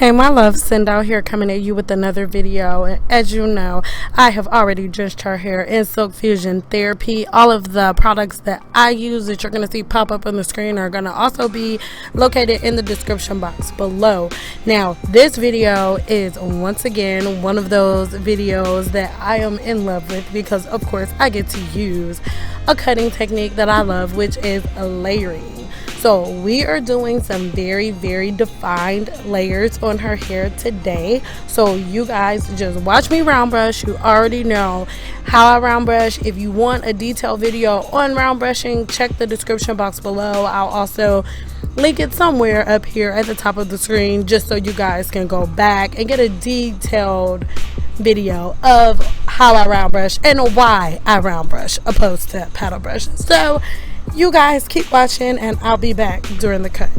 Hey my love, Cindy here coming at you with another video. And as you know, I have already drenched her hair in Silk Fusion Therapy. All of the products that I use that you're going to see pop up on the screen are going to also be located in the description box below. Now this video is once again one of those videos that I am in love with because of course I get to use a cutting technique that I love, which is layering. So we are doing some very defined layers on her hair today. So you guys just watch me round brush. You already know how I round brush. If you want a detailed video on round brushing, check the description box below. I'll also link it somewhere up here at the top of the screen just so you guys can go back and get a detailed video of how I round brush and why I round brush opposed to paddle brush. So you guys keep watching and I'll be back during the cut.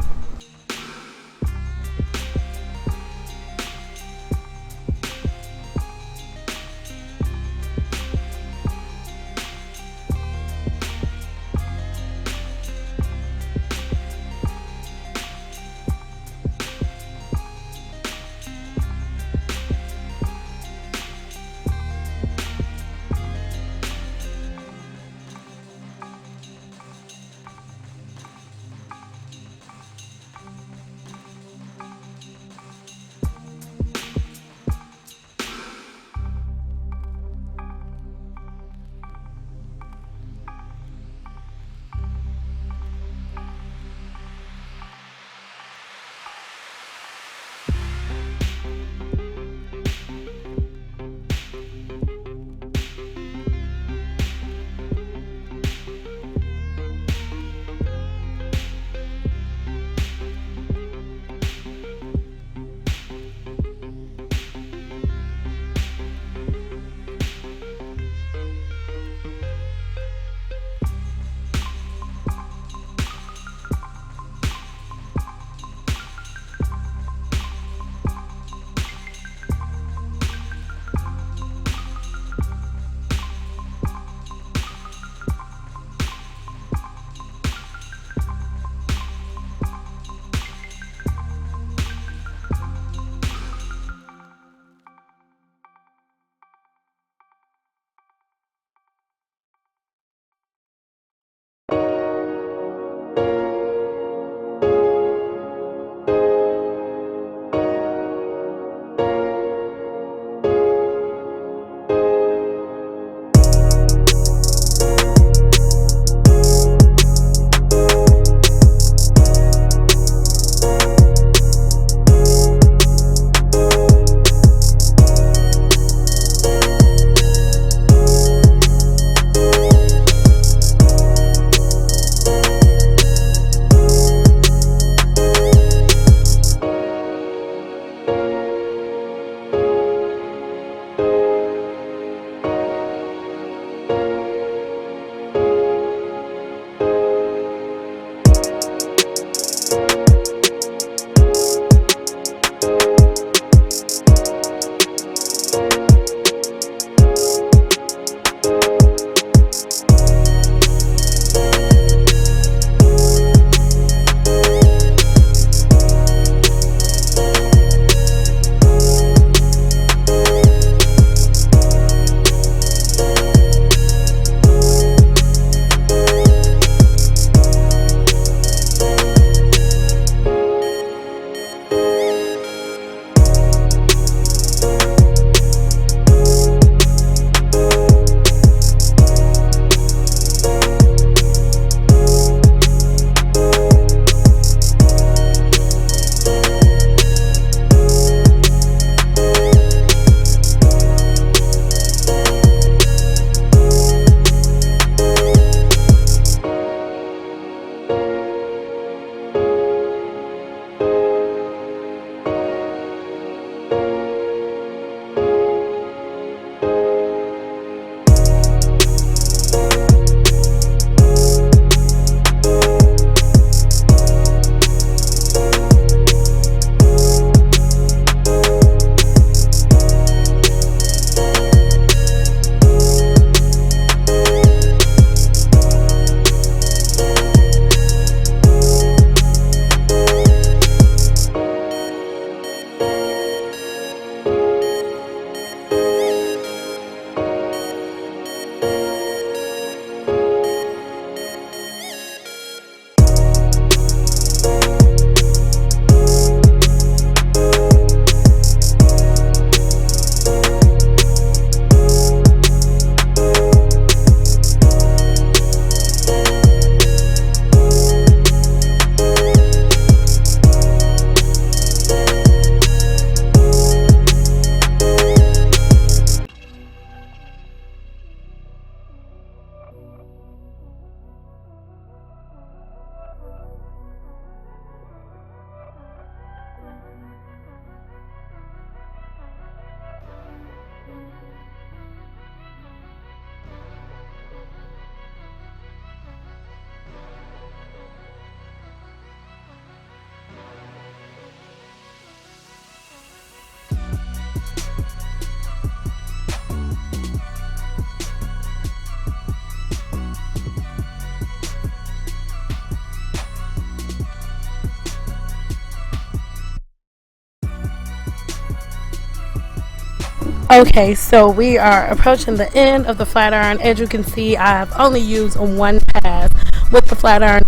Okay, so we are approaching the end of the flat iron. As you can see, I have only used one pass with the flat iron.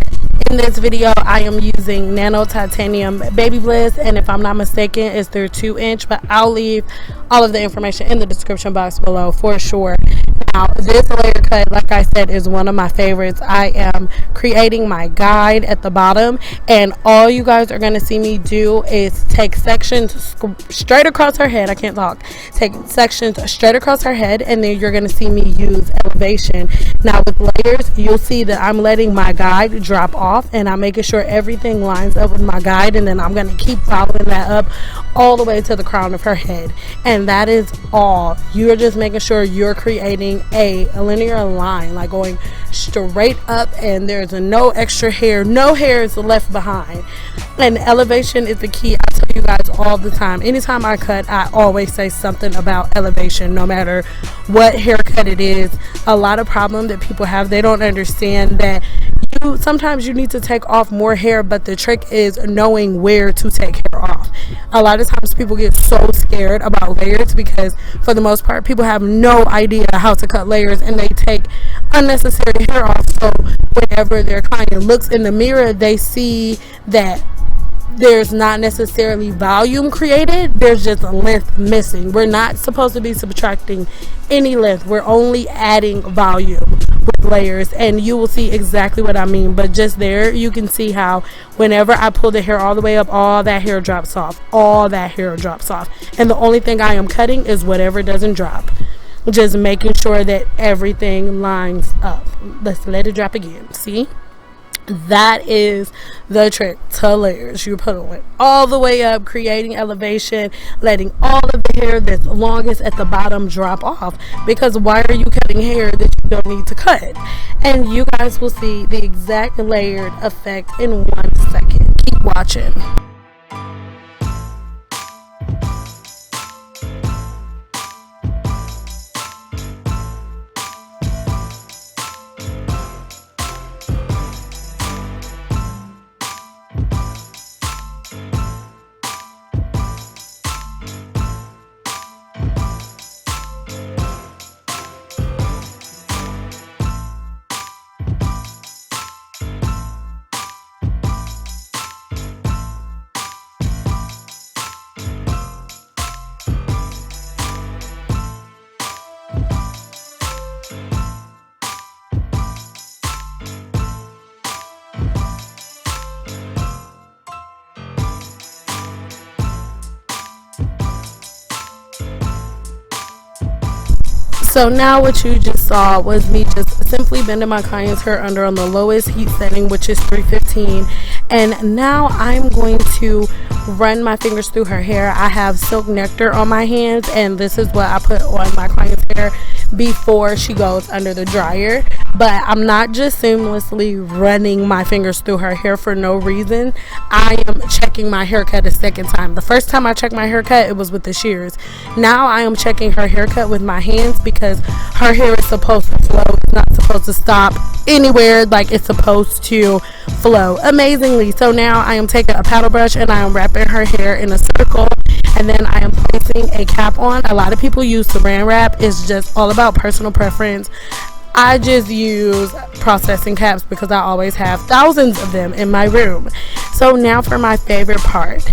In this video, I am using Nano Titanium Baby Bliss, and if I'm not mistaken, it's their 2-inch, but I'll leave all of the information in the description box below for sure. Now, this layer cut, like I said, is one of my favorites. I am creating my guide at the bottom, and all you guys are going to see me do is take sections straight across her head. I can't talk. Take sections straight across her head, and then you're going to see me use elevation. Now, with layers, you'll see that I'm letting my guide drop off, and I'm making sure everything lines up with my guide, and then I'm going to keep following that up all the way to the crown of her head. And that is all. You're just making sure you're creating a linear line, like going straight up, and there's no extra hair, no hair is left behind. And elevation is the key. I tell you guys all the time, anytime I cut, I always say something about elevation, no matter what haircut it is. A lot of problem that people have, they don't understand that sometimes you need to take off more hair, but the trick is knowing where to take hair off. A lot of times people get so scared about layers because for the most part people have no idea how to cut layers, and they take unnecessary hair off. So whenever their client looks in the mirror, they see that there's not necessarily volume created, there's just a length missing. We're not supposed to be subtracting any length, we're only adding volume with layers, and you will see exactly what I mean. But just there you can see how whenever I pull the hair all the way up, all that hair drops off, and the only thing I am cutting is whatever doesn't drop, just making sure that everything lines up. Let's let it drop again. See, that is the trick to layers. You put it all the way up, creating elevation, letting all of the hair that's longest at the bottom drop off, because why are you cutting hair that you don't need to cut? And you guys will see the exact layered effect in 1 second. Keep watching. So now what you just saw was me just simply bending my client's hair under on the lowest heat setting, which is 315. And now I'm going to run my fingers through her hair. I have silk nectar on my hands, and this is what I put on my client's hair before she goes under the dryer. But I'm not just seamlessly running my fingers through her hair for no reason. I am checking my haircut a second time. The first time I checked my haircut, it was with the shears. Now I am checking her haircut with my hands, because her hair is supposed to flow. It's not supposed to stop anywhere, like it's supposed to flow amazingly. So now I am taking a paddle brush and I am wrapping her hair in a circle, and then I am placing a cap on. A lot of people use saran wrap. It's just all about personal preference. I just use processing caps because I always have thousands of them in my room. So now for my favorite part,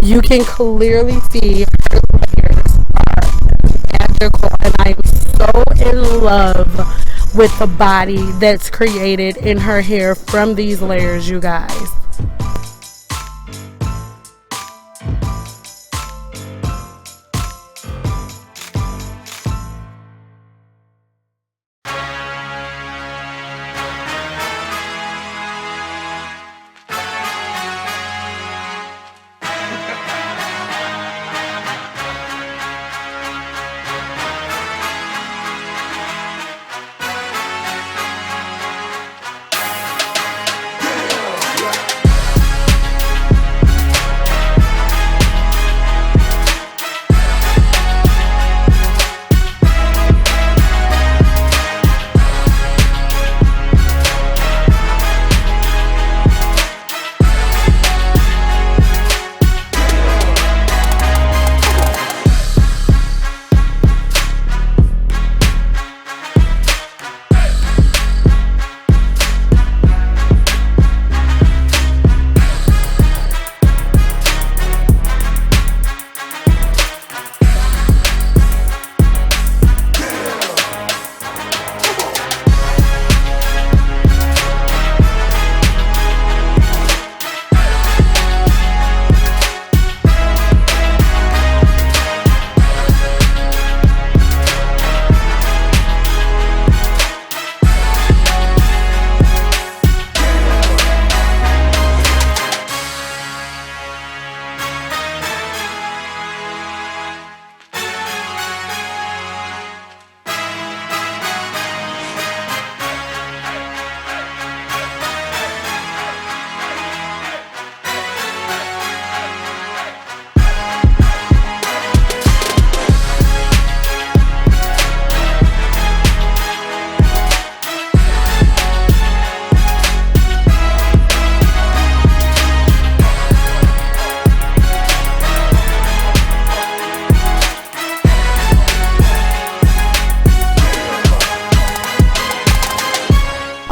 you can clearly see her layers are magical, and I am so in love with the body that's created in her hair from these layers, you guys.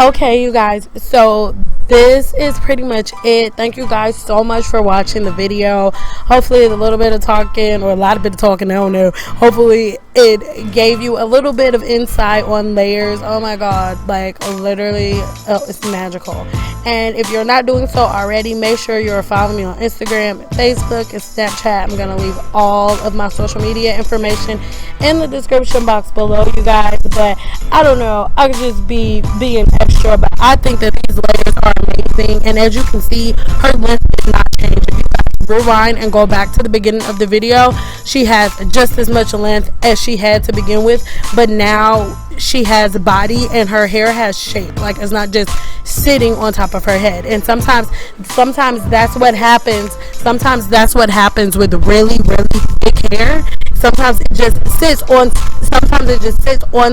Okay, you guys, so this is pretty much it. Thank you guys so much for watching the video. Hopefully a little bit of talking, or a lot of bit of talking, I don't know. Hopefully it gave you a little bit of insight on layers. Oh my god, like literally, it's magical. And if you're not doing so already, make sure you're following me on Instagram, Facebook, and Snapchat. I'm gonna leave all of my social media information in the description box below, you guys. But I don't know, I could just be being extra, but I think that these layers are amazing. And as you can see, her length did not change. If you guys rewind and go back to the beginning of the video, she has just as much length as she had to begin with, but now she has body and her hair has shape. Like, it's not just sitting on top of her head. And sometimes that's what happens. Sometimes that's what happens with really thick hair. Sometimes it just sits on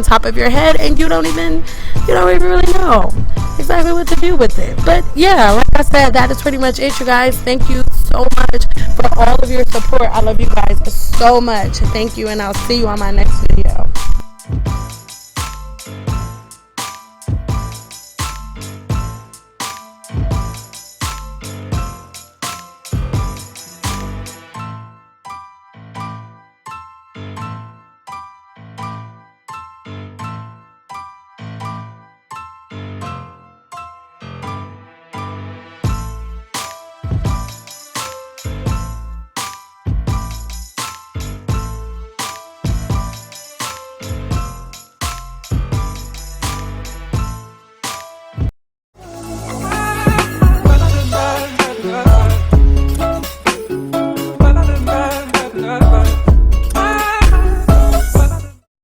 top of your head, and you don't even really know exactly what to do with it. But yeah, like I said, that is pretty much it, you guys. Thank you so much for all of your support. I love you guys so much. Thank you, and I'll see you on my next video.